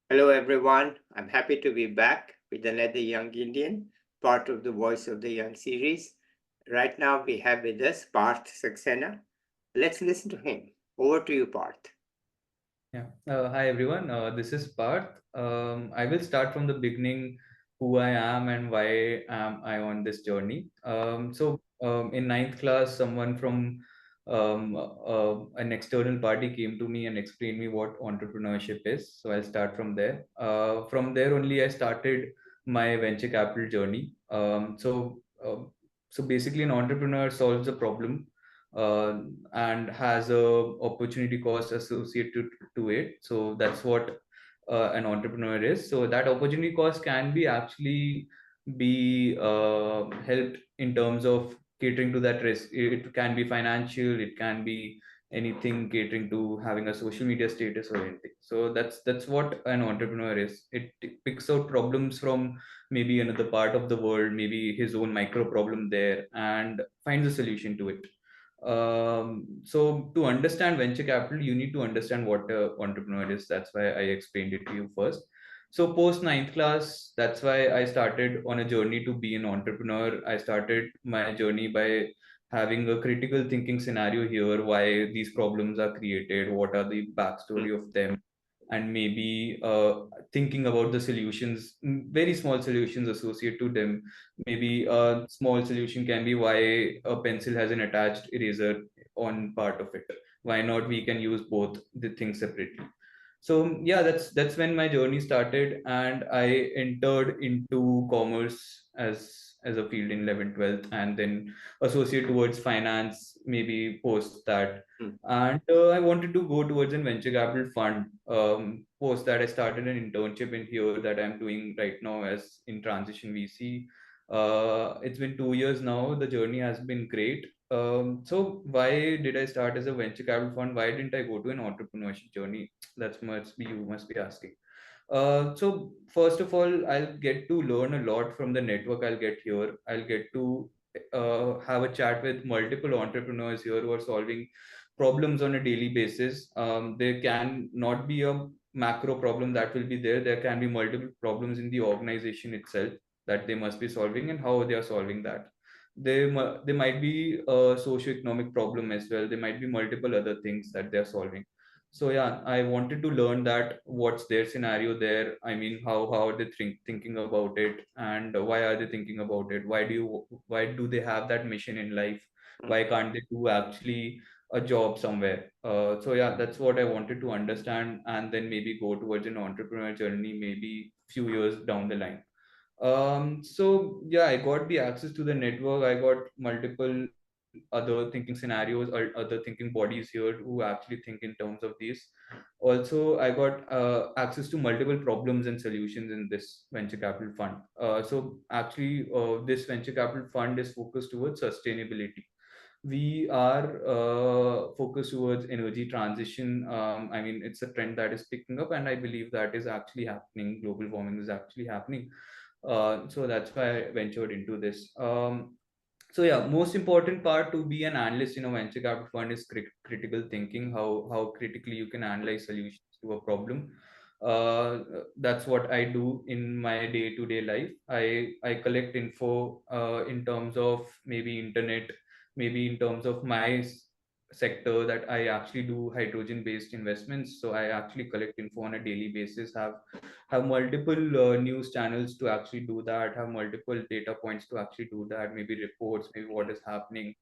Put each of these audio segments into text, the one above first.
Hello, everyone. I'm happy to be back with another young Indian, part of the Voice of the Young series. Right now, we have with us Parth Saxena. Let's listen to him. Over to you, Parth. Yeah. Hi everyone. This is Parth. I will start from the beginning, who I am and why am I on this journey. In ninth class, someone from an external party came to me and explained me what entrepreneurship is. So I'll start from there. From there only, I started my venture capital journey. So basically, an entrepreneur solves a problem uh, and has a opportunity cost associated to it. So that's what an entrepreneur is. So that opportunity cost can be actually be helped in terms of catering to that risk. It can be financial, it can be anything catering to having a social media status or anything. So that's what an entrepreneur is. It picks out problems from maybe another part of the world, maybe his own micro problem there, and finds a solution to it. So to understand venture capital, you need to understand what a entrepreneur is. That's why I explained it to you first. So post ninth class, that's why I started on a journey to be an entrepreneur. I started my journey by having a critical thinking scenario here, why these problems are created, what are the backstory of them, and maybe thinking about the solutions, very small solutions associated to them. Maybe a small solution can be why a pencil has an attached eraser on part of it. Why not we can use both the things separately? So yeah, that's when my journey started, and I entered into commerce as a field in 11th 12th, and then associate towards finance maybe post that. Mm. And I wanted to go towards a venture capital fund. Post that, I started an internship in here that I'm doing right now as in transition VC. It's been 2 years now. The journey has been great. So why did I start as a venture capital fund? Why didn't I go to an entrepreneurship journey? That's must be you must be asking. So first of all, I'll get to learn a lot from the network I'll get here. I'll get to have a chat with multiple entrepreneurs here who are solving problems on a daily basis. There can not be a macro problem that will be there. There can be multiple problems in the organization itself that they must be solving and how they are solving that. There might be a socio-economic problem as well. There might be multiple other things that they are solving. So yeah, I wanted to learn that what's their scenario there. I mean, how are they thinking about it, and why are they thinking about it? Why do they have that mission in life? Mm. Why can't they do actually a job somewhere? So yeah, that's what I wanted to understand, and then maybe go towards an entrepreneur journey, maybe few years down the line. So yeah, I got the access to the network. I got multiple other thinking scenarios or other thinking bodies here who actually think in terms of these. Also, I got access to multiple problems and solutions in this venture capital fund. This venture capital fund is focused towards sustainability. We are focused towards energy transition. I mean, it's a trend that is picking up, and I believe that is actually happening. Global warming is actually happening. So that's why I ventured into this. So yeah, most important part to be an analyst in a venture capital fund is critical thinking. How critically you can analyze solutions to a problem. Uh, that's what I do in my day to day life. I collect info in terms of maybe internet, maybe in terms of my sector that I actually do hydrogen based investments. So I actually collect info on a daily basis. Have multiple news channels to actually do that, have multiple data points to actually do that, maybe reports, maybe what is happening,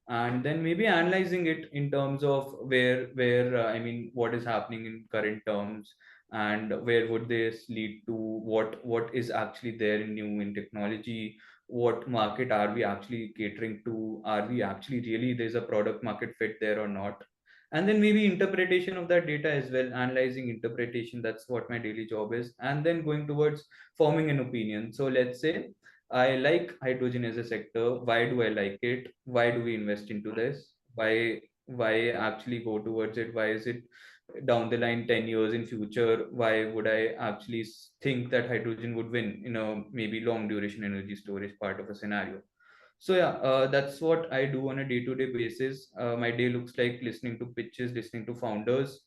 and then maybe analyzing it in terms of where I mean, what is happening in current terms, and where would this lead to, what is actually there in new in technology, what market are we actually catering to, are we actually really there's a product market fit there or not, and then maybe interpretation of that data as well, analyzing interpretation. That's what my daily job is, and then going towards forming an opinion. So let's say I like hydrogen as a sector. Why do I like it? Why do we invest into this? Why actually go towards it? Why is it down the line 10 years in future? Why would I actually think that hydrogen would win in a maybe long duration energy storage part of a scenario? So yeah, that's what I do on a day-to-day basis. My day looks like listening to pitches, listening to founders,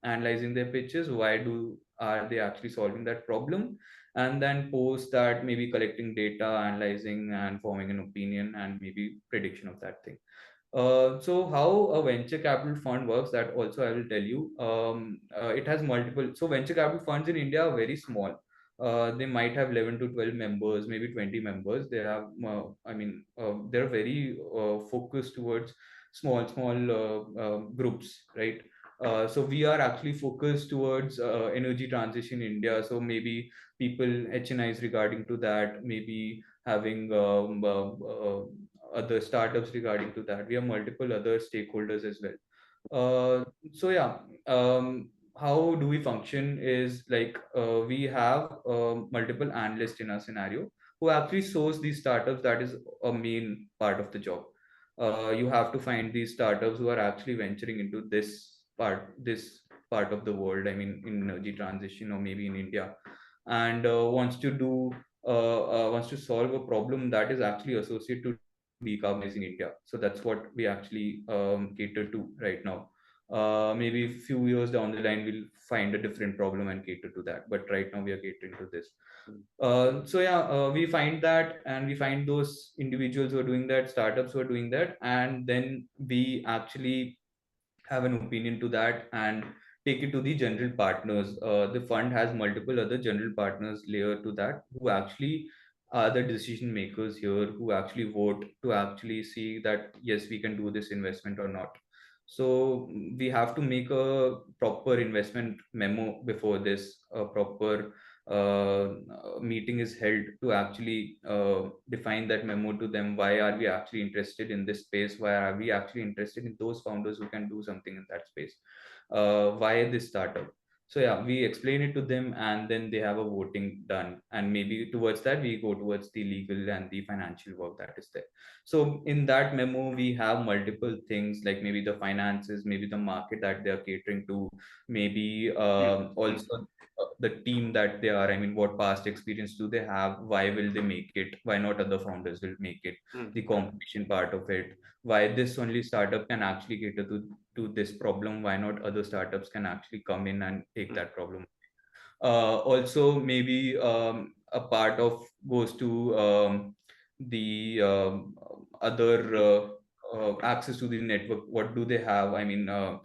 analyzing their pitches. Why do are they actually solving that problem? And then post that, maybe collecting data, analyzing, and forming an opinion, and maybe prediction of that thing. So how a venture capital fund works, that also I will tell you. It has multiple. So venture capital funds in India are very small. They might have 11 to 12 members, maybe 20 members. They have, they're very focused towards small groups, right? So we are actually focused towards energy transition in India. So maybe people HNIs regarding to that, maybe having other startups regarding to that. We have multiple other stakeholders as well. So yeah, how do we function is like we have multiple analysts in our scenario who actually source these startups. That is a main part of the job. You have to find these startups who are actually venturing into this part of the world. I mean, in energy transition or maybe in India, and wants to solve a problem that is actually associated to decarbonizing India. So that's what we actually cater to right now. Maybe a few years down the line, we'll find a different problem and cater to that. But right now, we are catering to this. So yeah, we find that, and we find those individuals who are doing that, startups who are doing that, and then we actually have an opinion to that and take it to the general partners. The fund has multiple other general partners layer to that, who actually are the decision makers here, who actually vote to actually see that yes, we can do this investment or not. So we have to make a proper investment memo before this. A proper meeting is held to actually define that memo to them. Why are we actually interested in this space? Why are we actually interested in those founders who can do something in that space? Why this startup? So yeah, we explain it to them, and then they have a voting done, and maybe towards that we go towards the legal and the financial work that is there. So in that memo, we have multiple things, like maybe the finances, maybe the market that they are catering to, maybe also the team that they are. I mean, what past experience do they have? Why will they make it? Why not other founders will make it? The competition part of it. Why this only startup can actually cater to this problem? Why not other startups can actually come in and take that problem? Also, maybe a part of goes to the other access to the network. What do they have? I mean, are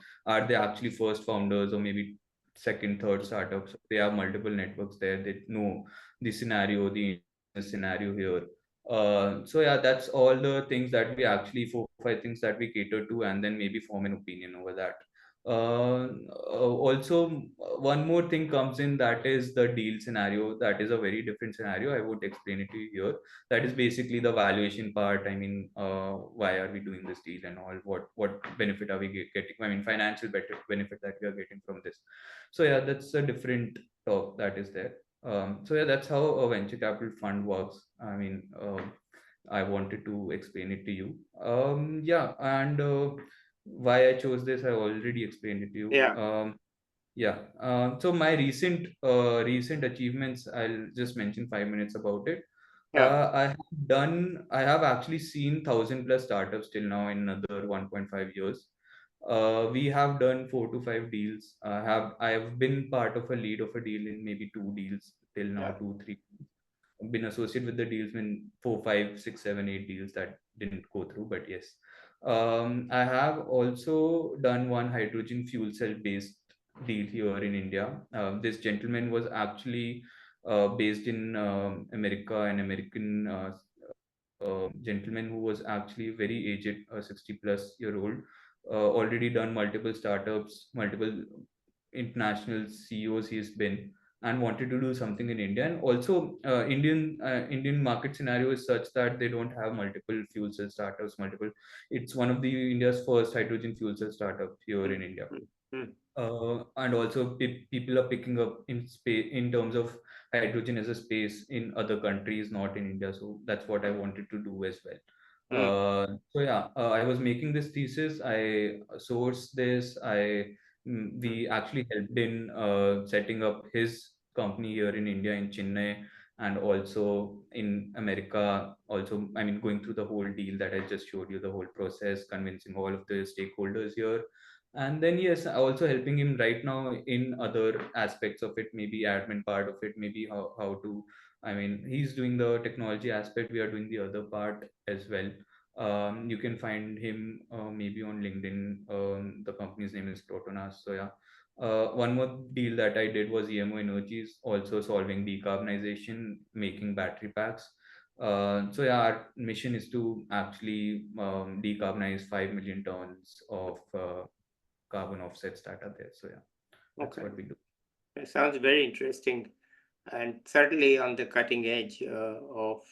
they actually first founders or maybe second, third startups? They have multiple networks there. They know the scenario, the Indian business scenario here. So yeah, that's all the things that we actually, 4 5 things that we cater to, and then maybe form an opinion over that. Also, one more thing comes in, that is the deal scenario. That is a very different scenario. I would explain it to you here. That is basically the valuation part. I mean, why are we doing this deal and all? What benefit are we getting? I mean, financial better benefit that we are getting from this. So yeah, that's a different talk that is there. So yeah, that's how a venture capital fund works. I mean, I wanted to explain it to you. Yeah, and why I chose this, I already explained it to you. Yeah. Yeah. So my recent achievements, I'll just mention 5 minutes about it. Yeah. I have actually seen 1,000 plus startups till now in another 1.5 years. We have done 4 to 5 deals. I have been part of a lead of a deal in maybe 2 deals till now, Yeah. 2 3. Been associated with the deals in 4 5 6 7 8 deals that didn't go through, but yes. I have also done one hydrogen fuel cell based deal here in India. This gentleman was actually based in America, an American gentleman who was actually very aged, 60 plus year old, already done multiple startups, multiple international CEOs he's been, and wanted to do something in India. And also, Indian market scenario is such that they don't have multiple fuel cell startups. Multiple, it's one of the India's first hydrogen fuel cell startup here in India. And also people are picking up in space in terms of hydrogen as a space in other countries, not in India. So that's what I wanted to do as well. So yeah, I was making this thesis. I sourced this. We actually helped in setting up his company here in India, in Chennai. and also in America, also, I mean, going through the whole deal that I just showed you, the whole process, convincing all of the stakeholders here. And then, yes, also helping him right now in other aspects of it, maybe admin part of it, maybe how to, I mean, he's doing the technology aspect, we are doing the other part as well. You can find him maybe on LinkedIn. The company's name is Toona. So yeah, one more deal that I did was EMO Energies, also solving decarbonization, making battery packs. So yeah, our mission is to actually decarbonize 5 million tons of carbon offsets that are there. So yeah, that's Okay. what we do. That sounds very interesting, and certainly on the cutting edge of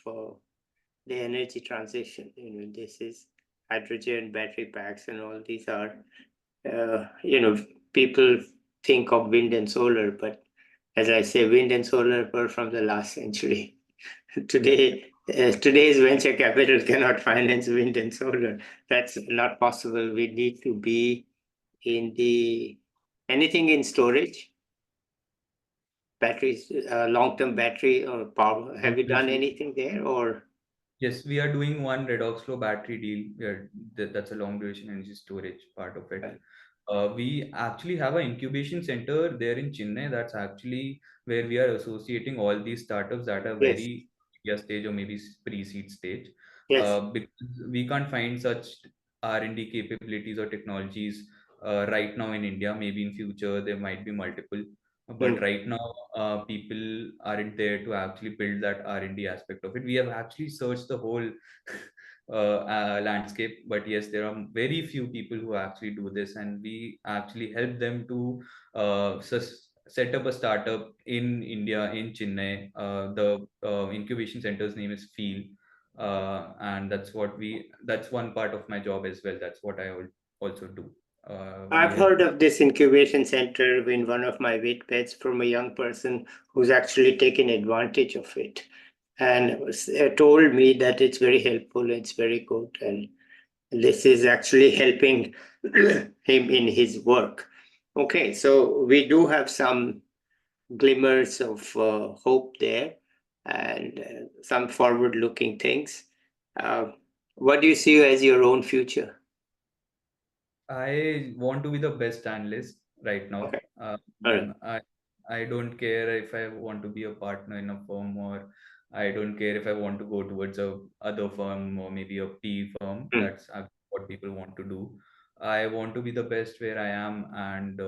the energy transition. This is hydrogen battery packs, and all these are, people think of wind and solar, but as I say, wind and solar were from the last century. Today's venture capital cannot finance wind and solar. That's not possible. We need to be in the anything in storage, batteries, long-term battery or power. Have you done anything there or? Yes, we are doing one redox flow battery deal. That's a long duration energy storage part of it. We actually have an incubation center there in Chennai. That's actually where we are associating all these startups that are Yes, very early stage or maybe pre-seed stage. yes. Because we can't find such R&D capabilities or technologies right now in India.Maybe in future there might be multiple, but Mm. right now people aren't there to actually build that R&D aspect of it. We have actually searched the whole landscape, but yes, there are very few people who actually do this, and we actually help them to set up a startup in India, in Chennai. The incubation center's name is Feel, and that's one part of my job as well. That's what I also do. We I've help. heard of this incubation center in one of my Vidpeds from a young person who's actually taken advantage of it and told me that it's very helpful, it's very good, and this is actually helping him in his work. Okay, so we do have some glimmers of hope there and some forward looking things. Uh, what do you see as your own future? I want to be the best analyst right now. Okay, all right. I don't care if I want to be a partner in a firm, or I don't care if I want to go towards a other firm or maybe a P firm. Mm. That's actually what people want to do. I want to be the best where I am, and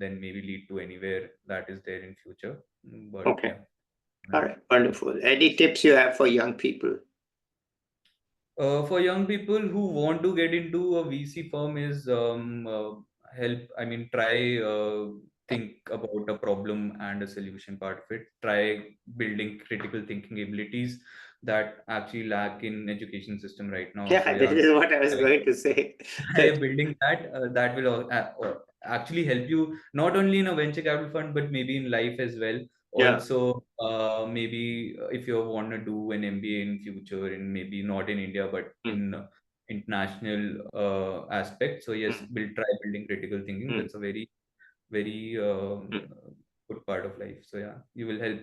then maybe lead to anywhere that is there in future. But Okay, yeah. all right, wonderful. Any tips you have for young people? For young people who want to get into a VC firm is help. I mean, try think about a problem and a solution part of it. Try building critical thinking abilities that actually lack in education system right now. So Yeah, this yeah, is what I was going to say. try building that. That will actually help you not only in a venture capital fund but maybe in life as well. Yeah. Also, maybe if you want to do an MBA in future, in maybe not in India but Mm, in international aspect. So yes, mm, try building critical thinking. mm, That's a very mm, good part of life. So yeah, you will help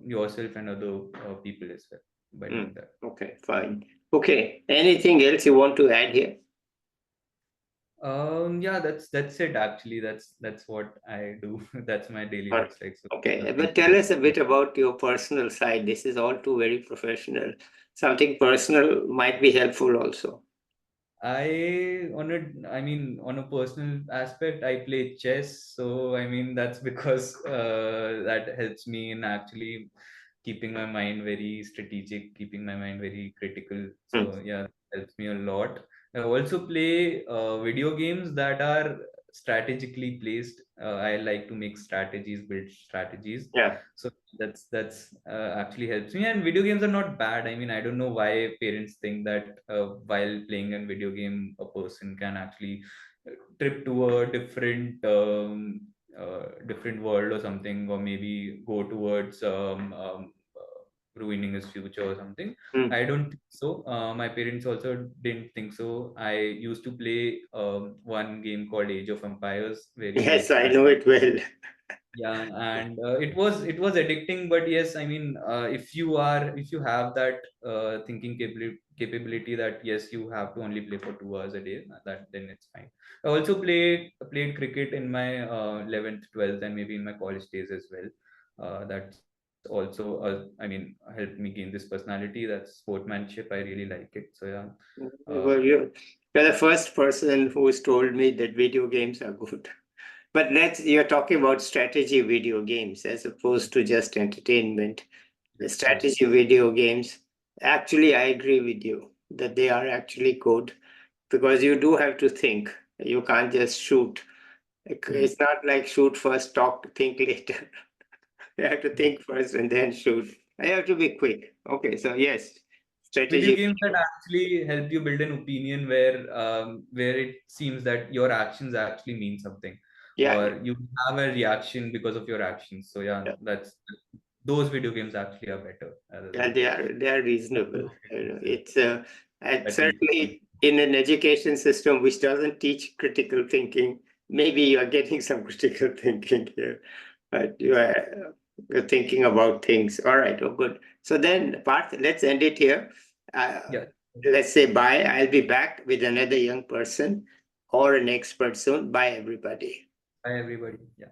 yourself and other people as well by mm. doing that. Okay, fine. Okay, anything else you want to add here? Yeah, that's it actually. That's what I do. That's my daily Or, looks like. So okay, nothing. but tell us a bit about your personal side. This is all too very professional. Something personal might be helpful also. I mean, on a personal aspect, I play chess. So I mean, that's because that helps me in actually keeping my mind very strategic, keeping my mind very critical. Mm. So yeah, helps me a lot. I also play video games that are strategically placed. I like to make strategies, build strategies. Yeah. So that's actually helps me. And video games are not bad. I mean, I don't know why parents think that while playing a video game, a person can actually trip to a different world or something, or maybe go towards ruining his future or something. Mm. I don't think so. My parents also didn't think so. I used to play one game called Age of Empires, where you Yes, used I to, know it well. yeah, and it was addicting. But yes, I mean, if you have that thinking capability that yes, you have to only play for 2 hours a day, that then it's fine. I also played cricket in my 11th, 12th, and maybe in my college days as well. That's also I mean, helped me gain this personality. That's sportsmanship. I really like it. So yeah. Well, you're the first person who's told me that video games are good. But you're talking about strategy video games as opposed to just entertainment. The Yes, yes. strategy video games, actually, I agree with you that they are actually good because you do have to think. You can't just shoot. Hmm. It's not like shoot first, think later. You have to think first and then shoot. I have to be quick. Okay, so yes, Video strategy. games that actually help you build an opinion where it seems that your actions actually mean something, Yeah, or you have a reaction because of your actions. So yeah, yeah, that's those video games actually are better rather yeah, than they are reasonable. It's and that we. certainly in an education system which doesn't teach critical thinking. Maybe you are getting some critical thinking here, but you're thinking about things. All right, oh good. So then, Parth, let's end it here. Uh, Yeah. let's say bye. I'll be back with another young person or an expert soon. Bye, everybody. Bye everybody. Yeah.